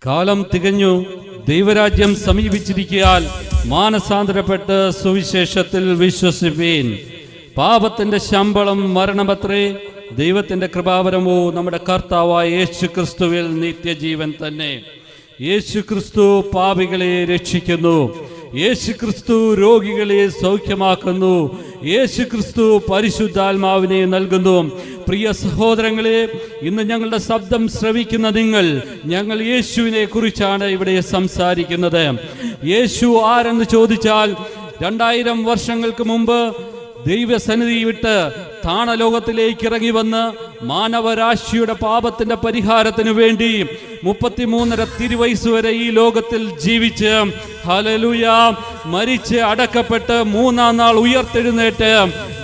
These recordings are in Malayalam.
കാലം തികഞ്ഞു, ദൈവരാജ്യം സമീപിച്ചിരിക്കയാൽ മാനസാന്തരപ്പെട്ട് സുവിശേഷത്തിൽ വിശ്വസിപ്പീൻ. പാപത്തിന്റെ ശമ്പളം മരണമത്രേ, ദൈവത്തിന്റെ കൃപാവരമോ നമ്മുടെ കർത്താവായ യേശു ക്രിസ്തുവിൽ നിത്യജീവൻ തന്നെ. യേശു ക്രിസ്തു പാപികളെ രക്ഷിക്കുന്നു. യേശു ക്രിസ്തു രോഗികളെ സൗഖ്യമാക്കുന്നു. യേശു ക്രിസ്തു പരിശുദ്ധാത്മാവിനെ നൽകുന്നു. പ്രിയ സഹോദരങ്ങളെ, ഇന്ന് ഞങ്ങളുടെ ശബ്ദം ശ്രവിക്കുന്ന നിങ്ങൾ, ഞങ്ങൾ യേശുവിനെ കുറിച്ചാണ് ഇവിടെ സംസാരിക്കുന്നത്. യേശു ആരെന്ന് ചോദിച്ചാൽ, 2000 വർഷങ്ങൾക്ക് മുമ്പ് ദൈവസന്നിധി വിട്ട് താണലോകത്തിലേക്ക് ഇറങ്ങി വന്ന് മാനവരാശിയുടെ പാപത്തിന്റെ പരിഹാരത്തിനു വേണ്ടി 33.5 തിരുവയസ്സ് വരെ ഈ ലോകത്തിൽ ജീവിച്ച്, ഹല്ലേലൂയ, മരിച്ച് അടക്കപ്പെട്ട് 3-ാം നാൾ ഉയർത്തെഴുന്നേറ്റ്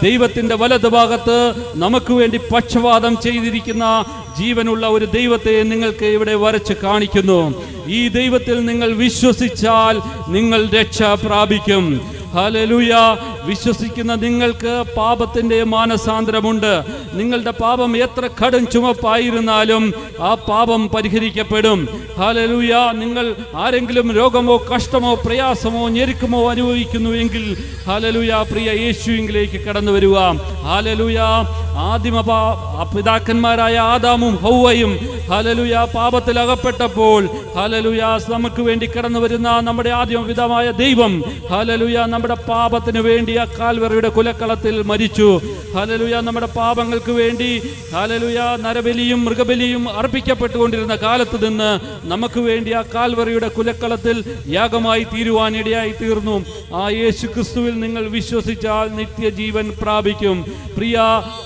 ദൈവത്തിന്റെ വലതുഭാഗത്ത് നമുക്ക് വേണ്ടി പക്ഷപാതം ചെയ്തിരിക്കുന്ന ജീവനുള്ള ഒരു ദൈവത്തെ നിങ്ങൾക്ക് ഇവിടെ വരച്ച് കാണിക്കുന്നു. ഈ ദൈവത്തിൽ നിങ്ങൾ വിശ്വസിച്ചാൽ നിങ്ങൾ രക്ഷ പ്രാപിക്കും. ഹല്ലേലൂയ. വിശ്വസിക്കുന്ന നിങ്ങൾക്ക് പാപത്തിന്റെ മാനസാന്തരമുണ്ട്. നിങ്ങളുടെ പാപം എത്ര കടും ചുമപ്പായിരുന്നാലും ആ പാപം പരിഹരിക്കപ്പെടും. ഹല്ലേലൂയ. നിങ്ങൾ ആരെങ്കിലും രോഗമോ കഷ്ടമോ പ്രയാസമോ ഞെരുക്കമോ അനുഭവിക്കുന്നുവെങ്കിൽ, ഹല്ലേലൂയ, പ്രിയ യേശുവിലേക്ക് കടന്നു വരിക. ഹല്ലേലൂയ. ആദിമ പിതാക്കന്മാരായ ആദാമും ഹൗവയും, ഹല്ലേലൂയ, പാപത്തിൽ അകപ്പെട്ടപ്പോൾ, ഹല്ലേലൂയ, നമുക്ക് വേണ്ടി കടന്നു വരുന്ന നമ്മുടെ ആദിമ പിതാവായ ദൈവം, ഹല്ലേലൂയ, നമ്മുടെ പാപത്തിന് വേണ്ടി ആ കാൽവറിയുടെ കുലക്കളത്തിൽ മരിച്ചു. ഹല്ലേലൂയ. നമ്മുടെ പാപങ്ങൾക്ക് വേണ്ടി, ഹല്ലേലൂയ, നരബലിയും മൃഗബലിയും അർപ്പിക്കപ്പെട്ടുകൊണ്ടിരുന്ന കാലത്ത് നിന്ന് നമുക്ക് വേണ്ടി ആ കാൽവറിയുടെ കുലക്കളത്തിൽ യാഗമായി തീരുവാനിടയായി തീർന്നു. ആ യേശു ക്രിസ്തുവിൽ നിങ്ങൾ വിശ്വസിച്ചാൽ നിത്യജീവൻ പ്രാപിക്കും. പ്രിയ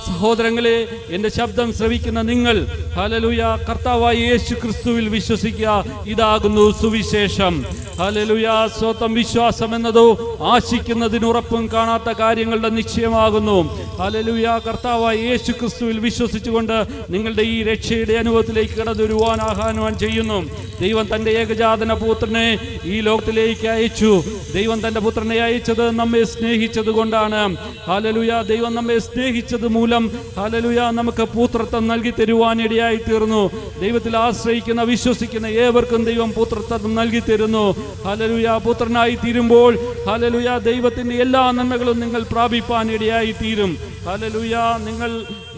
സഹോദരങ്ങളെ, എൻ്റെ ശബ്ദം ശ്രവിക്കുന്ന നിങ്ങൾ, ഹല്ലേലൂയ, കർത്താവായ യേശു ക്രിസ്തുവിൽ വിശ്വസിക്കുക. ഇതാകുന്നു സുവിശേഷം. ഹല്ലേലൂയ. സ്വന്തം വിശ്വാസം എന്നതോ ആശിക്കുന്നതിനുറപ്പും കാണാത്ത കാര്യങ്ങളുടെ നിശ്ചയമാകുന്നു. ഹല്ലേലൂയ. കർത്താവായ യേശു ക്രിസ്തുവിൽ വിശ്വസിച്ചുകൊണ്ട് നിങ്ങളുടെ ഈ രക്ഷയുടെ അനുഭവത്തിലേക്ക് കടന്നു വരുവാൻ ആഹ്വാനം ചെയ്യുന്നു. ദൈവം തൻ്റെ ഏകജാതന പുത്രനെ ഈ ലോകത്തിലേക്ക് അയച്ചു. ദൈവം തൻ്റെ പുത്രനെ അയച്ചത് നമ്മെ സ്നേഹിച്ചത് കൊണ്ടാണ്. ഹല്ലേലൂയ. ദൈവം നമ്മെ സ്നേഹിച്ചത് മൂലം, ഹല്ലേലൂയ, നമുക്ക് പുത്രത്വം നൽകി തരുവാനിടയായി തീർന്നു. ദൈവത്തിൽ ആശ്രയിക്കുന്ന വിശ്വസിക്കുന്ന ഏവർക്കും ദൈവം പുത്രത്വം നൽകി തരുന്നു. ഹല്ലേലൂയ. പുത്രനായി തീരുമ്പോൾ, ഹല്ലേലൂയ, ദൈവത്തിൻ്റെ എല്ലാ നന്മകളും നിങ്ങൾ പ്രാപിപ്പാനിടയായി തീരും. ഹല്ലേലൂയ. നിങ്ങൾ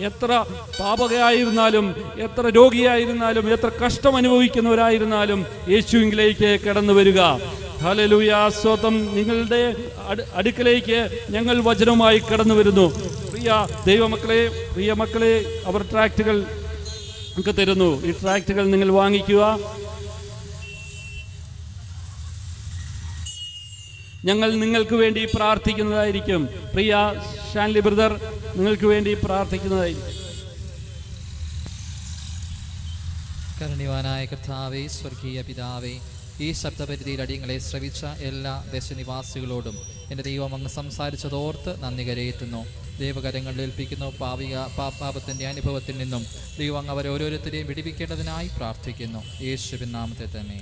എത്ര പാപകയായിരുന്നാലും, എത്ര രോഗിയായിരുന്നാലും, എത്ര കഷ്ടം അനുഭവിക്കുന്നവരായിരുന്നാലും യേശുവിലേക്ക് കടന്നു വരിക. ഹല്ലേലൂയ. സ്വതം നിങ്ങളുടെ അടുക്കലേക്ക് ഞങ്ങൾ വചനവുമായി കടന്നു വരുന്നു. പ്രിയ ദൈവമക്കളെ, പ്രിയ മക്കളെ, അവർ ട്രാക്റ്റുകൾ നമുക്ക് തരുന്നു. ഈ ട്രാക്റ്റുകൾ നിങ്ങൾ വാങ്ങിക്കുക. ഞങ്ങൾ നിങ്ങൾക്ക് വേണ്ടി പ്രാർത്ഥിക്കുന്നതായിരിക്കും. പ്രിയ ഷാൻലി ബ്രദർ നിങ്ങൾക്ക് വേണ്ടി പ്രാർത്ഥിക്കുന്നതായിരിക്കും. കരുണ്യവാനായ കർത്താവേ, സ്വർഗീയ പിതാവേ, ഈ ശബ്ദപരിധിയിൽ അടിയങ്ങളെ ശ്രവിച്ച എല്ലാ ദേശനിവാസികളോടും എൻ്റെ ദൈവം അങ്ങ് സംസാരിച്ചതോർത്ത് നന്ദി കരയേറ്റുന്നു. ദൈവകരങ്ങളിൽ ഏൽപ്പിക്കുന്നു. പാപത്തിൻ്റെ അനുഭവത്തിൽ നിന്നും ദൈവം അങ്ങ് അവരോരോരുത്തരെയും വിടിവിക്കേണ്ടതിനായി പ്രാർത്ഥിക്കുന്നു. യേശുവിൻ നാമത്തിൽ തന്നെ.